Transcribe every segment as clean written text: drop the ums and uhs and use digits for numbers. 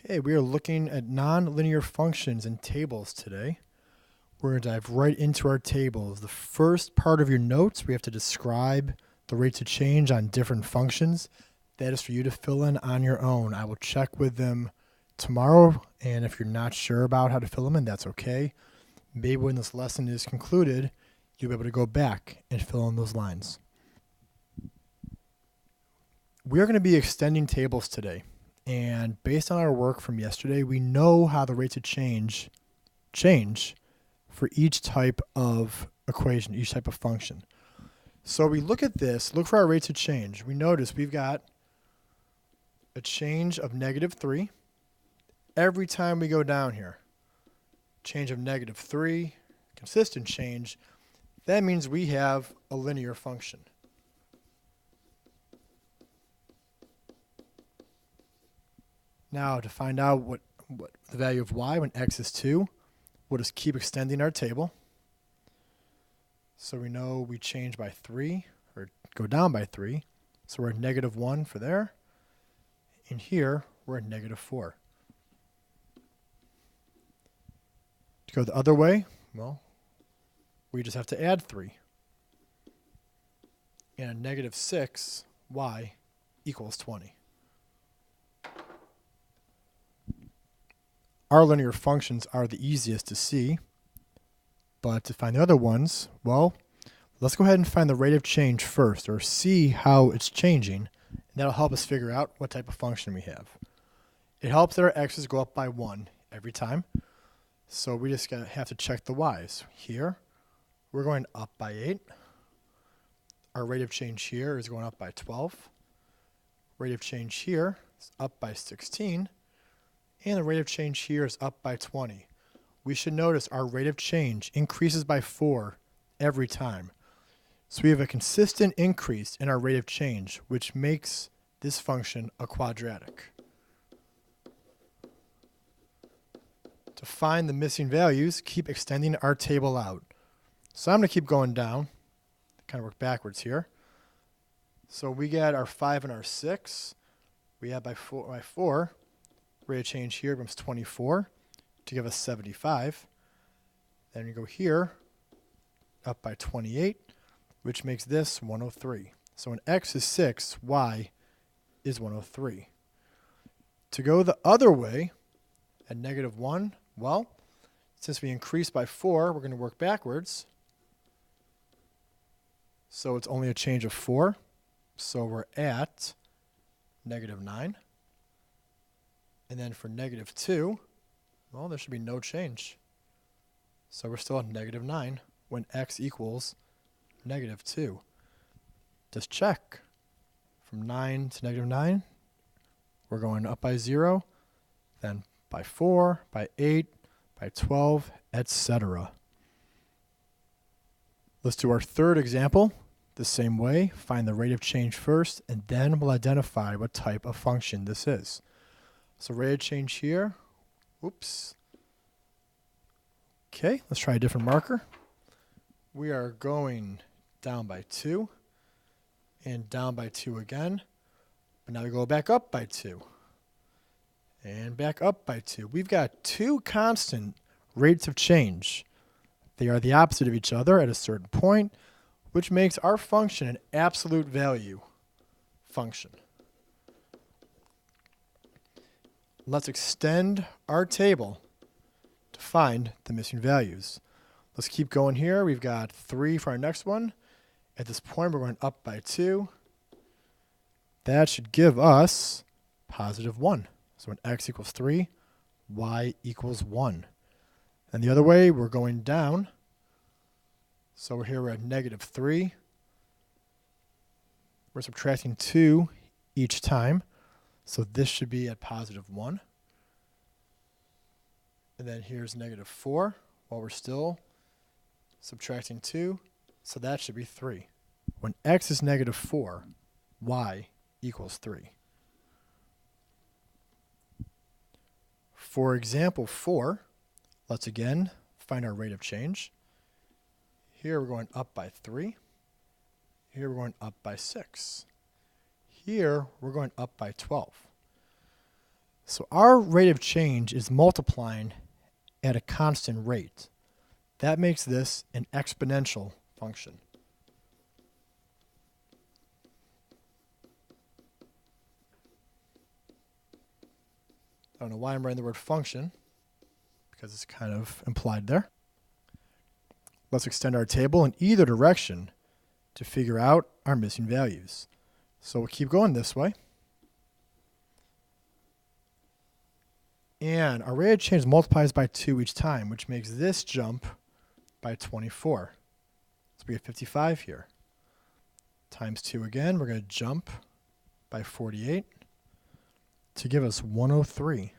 Okay, we are looking at nonlinear functions and tables today. We're going to dive right into our tables. The first part of your notes, we have to describe the rates of change on different functions. That is for you to fill in on your own. I will check with them tomorrow, and if you're not sure about how to fill them in, that's okay. Maybe when this lesson is concluded, you'll be able to go back and fill in those lines. We are going to be extending tables today. And based on our work from yesterday, we know how the rates of change for each type of equation, each type of function. So we look at this, look for our rates of change. We notice we've got a change of -3 every time we go down here. Change of -3, consistent change. That means we have a linear function. Now, to find out what the value of y when x is 2, we'll just keep extending our table. So we know we change by 3, or go down by 3. So we're at -1 for there. And here, we're at -4. To go the other way, well, we just have to add 3. And a -6, y equals 20. Our linear functions are the easiest to see, but to find the other ones, well, let's go ahead and find the rate of change first, or see how it's changing, and that'll help us figure out what type of function we have. It helps that our x's go up by 1 every time, so we just have to check the y's. Here, we're going up by 8. Our rate of change here is going up by 12. Rate of change here is up by 16. And the rate of change here is up by 20. We should notice our rate of change increases by 4 every time. So we have a consistent increase in our rate of change, which makes this function a quadratic. To find the missing values, keep extending our table out. So I'm going to keep going down, kind of work backwards here. So we get our 5 and our 6. We add by 4. Rate of change here becomes 24 to give us 75. Then we go here, up by 28, which makes this 103. So when x is 6, y is 103. To go the other way, at -1, well, since we increase by 4, we're going to work backwards. So it's only a change of 4. So we're at -9. And then for -2, well, there should be no change. So we're still at -9 when x equals -2. Just check. From 9 to -9, we're going up by 0, then by 4, by 8, by 12, etc. Let's do our third example the same way. Find the rate of change first, and then we'll identify what type of function this is. So rate of change here, oops. Okay, let's try a different marker. We are going down by 2 and down by 2 again. But now we go back up by 2 and back up by 2. We've got 2 constant rates of change. They are the opposite of each other at a certain point, which makes our function an absolute value function. Let's extend our table to find the missing values. Let's keep going here. We've got 3 for our next one. At this point, we're going up by 2. That should give us +1. So when x equals 3, y equals 1. And the other way, we're going down. So we're at -3. We're subtracting 2 each time. So this should be at +1. And then here's -4 while we're still subtracting 2. So that should be 3. When x is -4, y equals 3. For example 4, let's again find our rate of change. Here we're going up by 3. Here we're going up by 6. Here we're going up by 12. So our rate of change is multiplying at a constant rate. That makes this an exponential function. I don't know why I'm writing the word function, because it's kind of implied there. Let's extend our table in either direction to figure out our missing values. So we'll keep going this way. And our rate of change multiplies by 2 each time, which makes this jump by 24. So we get 55 here. Times 2 again, we're going to jump by 48 to give us 103.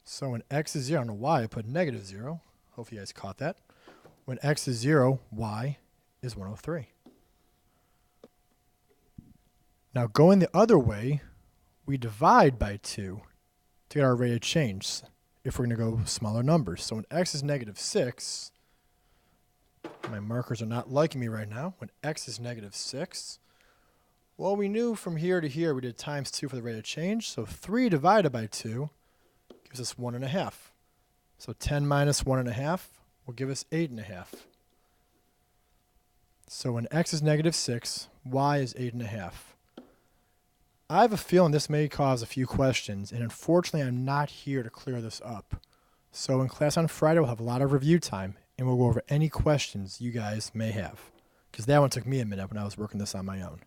So when x is 0, I don't know why I put negative 0. Hopefully you guys caught that. When x is 0, y is 103. Now going the other way, we divide by 2 to get our rate of change if we're going to go smaller numbers. So when x is negative 6, my markers are not liking me right now. When x is negative 6, well, we knew from here to here we did times 2 for the rate of change. So 3 divided by 2 gives us 1.5. So 10 minus 1.5 will give us 8.5. So when x is negative 6, y is 8.5. I have a feeling this may cause a few questions, and unfortunately I'm not here to clear this up. So in class on Friday we'll have a lot of review time, and we'll go over any questions you guys may have, because that one took me a minute when I was working this on my own.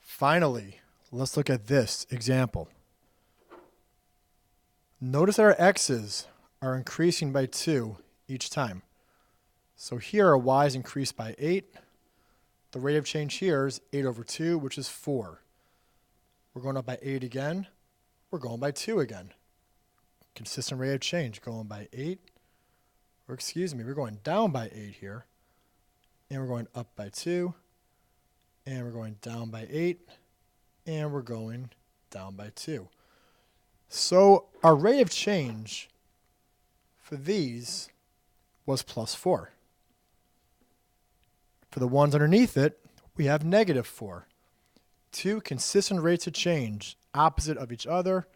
Finally, let's look at this example. Notice that our x's are increasing by 2 each time. So here our y's increased by 8. The rate of change here is 8 over 2, which is 4. We're going up by 8 again. We're going by 2 again. Consistent rate of change, going by 8. Or excuse me, we're going down by 8 here. And we're going up by 2. And we're going down by 8. And we're going down by 2. So our rate of change for these was plus 4. For the ones underneath it, we have negative 4. Two consistent rates of change, opposite of each other.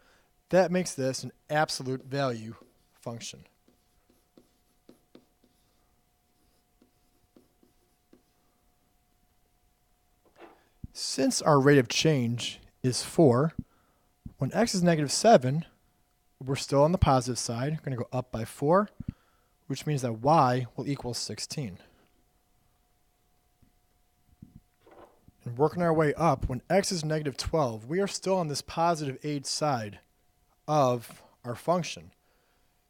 That makes this an absolute value function. Since our rate of change is 4, when x is negative 7, we're still on the positive side. We're going to go up by 4, which means that y will equal 16. And working our way up, when x is negative 12, we are still on this positive 8 side of our function.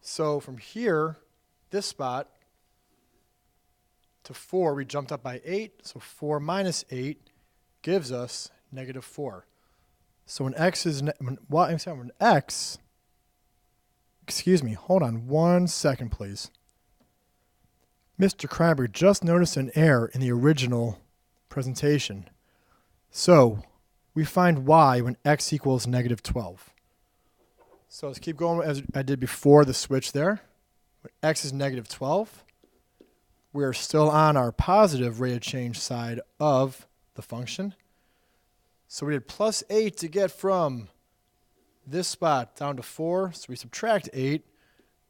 So from here, this spot, to 4, we jumped up by 8. So 4 minus 8 gives us negative 4. So when x is, when x, excuse me, hold on 1 second, please. Mr. Kreinberg just noticed an error in the original presentation. So we find y when x equals negative 12. So let's keep going as I did before the switch there. When x is negative 12, we're still on our positive rate of change side of the function. So we did plus 8 to get from this spot down to 4. So we subtract 8,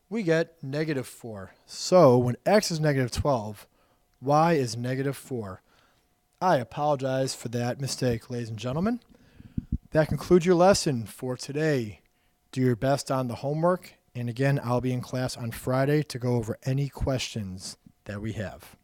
we get negative 4. So when x is negative 12, y is negative 4. I apologize for that mistake, ladies and gentlemen. That concludes your lesson for today. Do your best on the homework. And again, I'll be in class on Friday to go over any questions that we have.